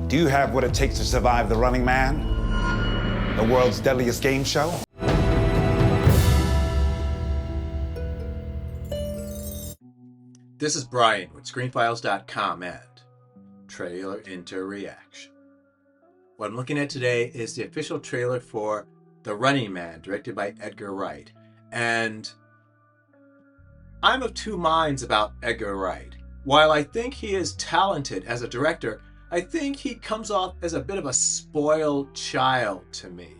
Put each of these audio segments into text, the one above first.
Do you have what it takes to survive The Running Man? The world's deadliest game show? This is Brian with ScreenFiles.com and Trailer into Reaction. What I'm looking at today is the official trailer for The Running Man, directed by Edgar Wright. And I'm of two minds about Edgar Wright. While I think he is talented as a director, I think he comes off as a bit of a spoiled child to me.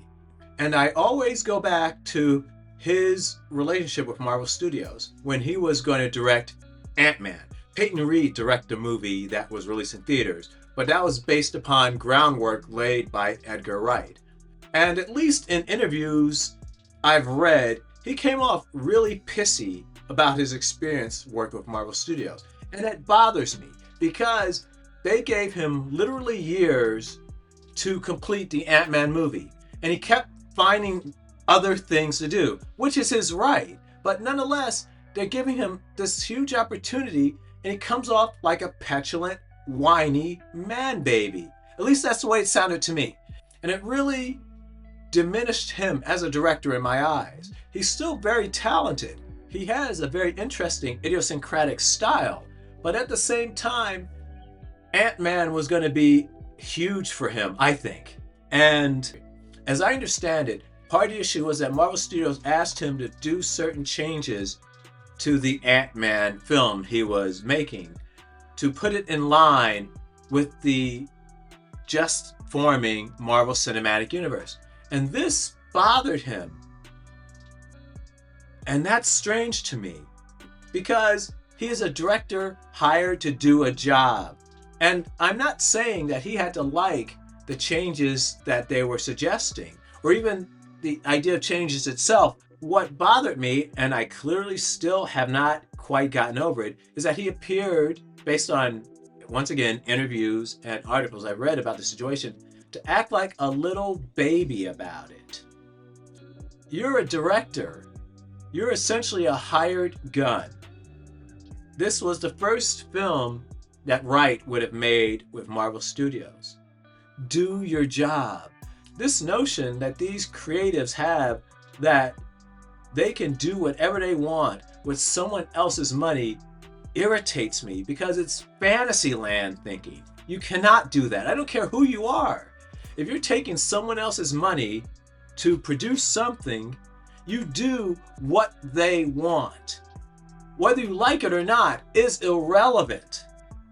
And I always go back to his relationship with Marvel Studios when he was going to direct Ant-Man. Peyton Reed directed a movie that was released in theaters, but that was based upon groundwork laid by Edgar Wright. And at least in interviews I've read, he came off really pissy about his experience working with Marvel Studios. And that bothers me because they gave him literally years to complete the Ant-Man movie. And he kept finding other things to do, which is his right. But nonetheless, they're giving him this huge opportunity and he comes off like a petulant, whiny man baby. At least that's the way it sounded to me. And it really diminished him as a director in my eyes. He's still very talented. He has a very interesting idiosyncratic style. But at the same time, Ant-Man was going to be huge for him, I think. And as I understand it, part of the issue was that Marvel Studios asked him to do certain changes to the Ant-Man film he was making to put it in line with the just forming Marvel Cinematic Universe. And this bothered him. And that's strange to me because he is a director hired to do a job. And I'm not saying that he had to like the changes that they were suggesting or even the idea of changes itself. What bothered me, and I clearly still have not quite gotten over it, is that he appeared, based on, once again, interviews and articles I've read about the situation, to act like a little baby about it. You're a director. You're essentially a hired gun. This was the first film that Wright would have made with Marvel Studios. Do your job. This notion that these creatives have that they can do whatever they want with someone else's money irritates me because it's fantasy land thinking. You cannot do that. I don't care who you are. If you're taking someone else's money to produce something, you do what they want. Whether you like it or not is irrelevant.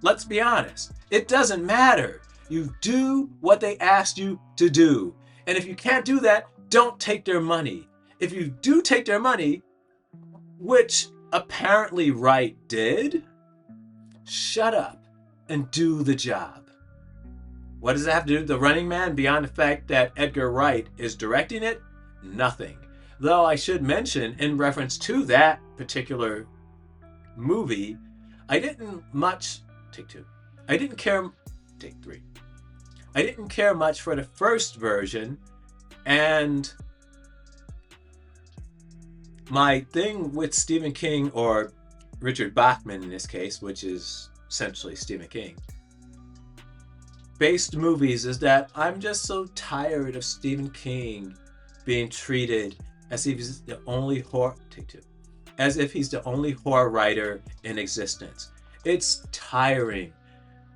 Let's be honest. It doesn't matter. You do what they asked you to do. And if you can't do that, don't take their money. If you do take their money, which apparently Wright did, shut up and do the job. What does that have to do with The Running Man beyond the fact that Edgar Wright is directing it? Nothing. Though I should mention, in reference to that particular movie, I didn't much, take two. I didn't care, take three. I didn't care much for the first version, and my thing with Stephen King, or Richard Bachman in this case, which is essentially Stephen King, based movies, is that I'm just so tired of Stephen King being treated as if he's the only as if he's the only horror writer in existence. It's tiring.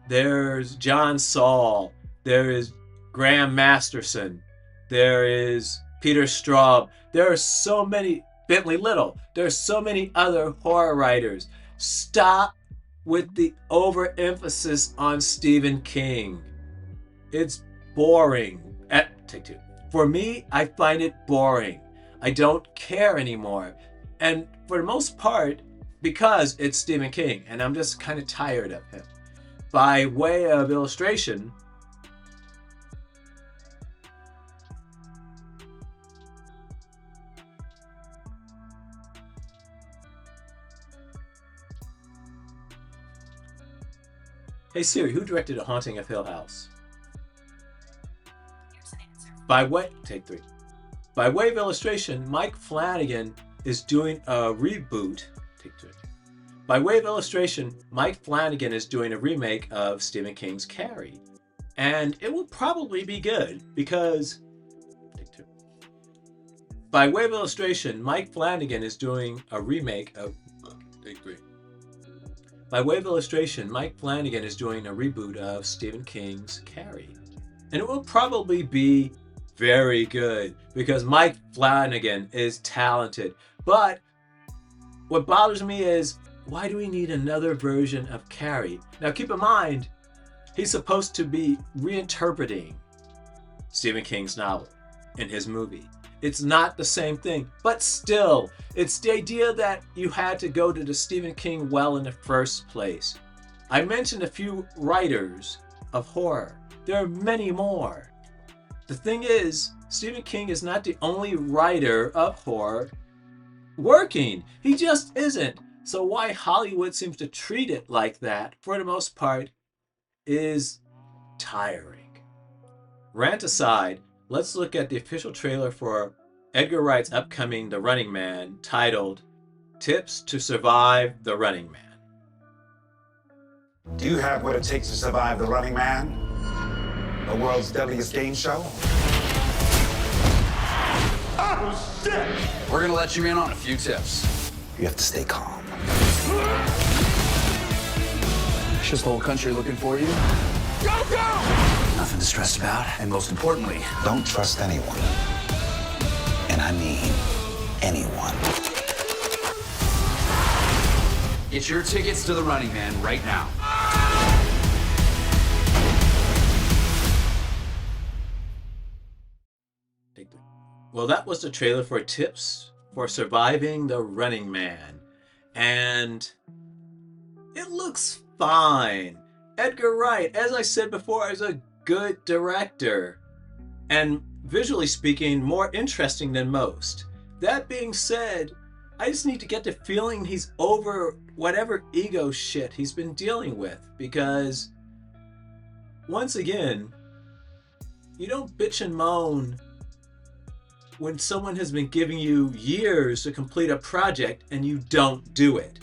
There's John Saul, there is Graham Masterton, there is Peter Straub, there are so many, Bentley Little, there's so many other horror writers. Stop with the overemphasis on Stephen King. It's boring. Take two. For me, I find it boring. I don't care anymore. And for the most part, because it's Stephen King, and I'm just kind of tired of him. By way of illustration, hey Siri, who directed A Haunting of Hill House? Here's an answer. By way, take three. By way of illustration, Mike Flanagan is doing a reboot. Take two. By way of illustration, Mike Flanagan is doing a remake of Stephen King's Carrie. And it will probably be good because, by way of illustration, Mike Flanagan is doing a remake of. Take 3. By way of illustration, Mike Flanagan is doing a reboot of Stephen King's Carrie. And it will probably be very good because Mike Flanagan is talented. But what bothers me is, why do we need another version of Carrie? Now keep in mind, he's supposed to be reinterpreting Stephen King's novel in his movie. It's not the same thing, but still, it's the idea that you had to go to the Stephen King well in the first place. I mentioned a few writers of horror. There are many more. The thing is, Stephen King is not the only writer of horror working. He just isn't. So why Hollywood seems to treat it like that, for the most part, is tiring. Rant aside, let's look at the official trailer for Edgar Wright's upcoming The Running Man, titled Tips to Survive the Running Man. Do you have what it takes to survive the Running Man? The world's deadliest game show? Oh, shit! We're gonna let you in on a few tips. You have to stay calm. It's just the whole country looking for you. Go, go! Nothing to stress about, and most importantly, Don't trust anyone. And I mean anyone. get your tickets to The Running Man right now. Well, that was the trailer for Tips for Surviving the Running Man. And it looks fine. Edgar Wright, as I said before, is a good director. And visually speaking, more interesting than most. That being said, I just need to get the feeling he's over whatever ego shit he's been dealing with. Because, once again, you don't bitch and moan when someone has been giving you years to complete a project and you don't do it,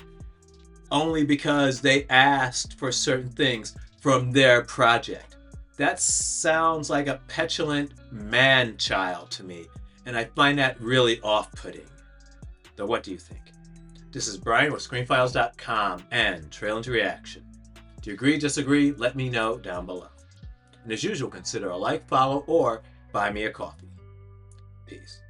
only because they asked for certain things from their project. That sounds like a petulant man-child to me, and I find that really off-putting. Though what do you think? This is Brian with ScreenFiles.com and Trail into Reaction. Do you agree, disagree? Let me know down below. And as usual, consider a like, follow, or buy me a coffee. Peace.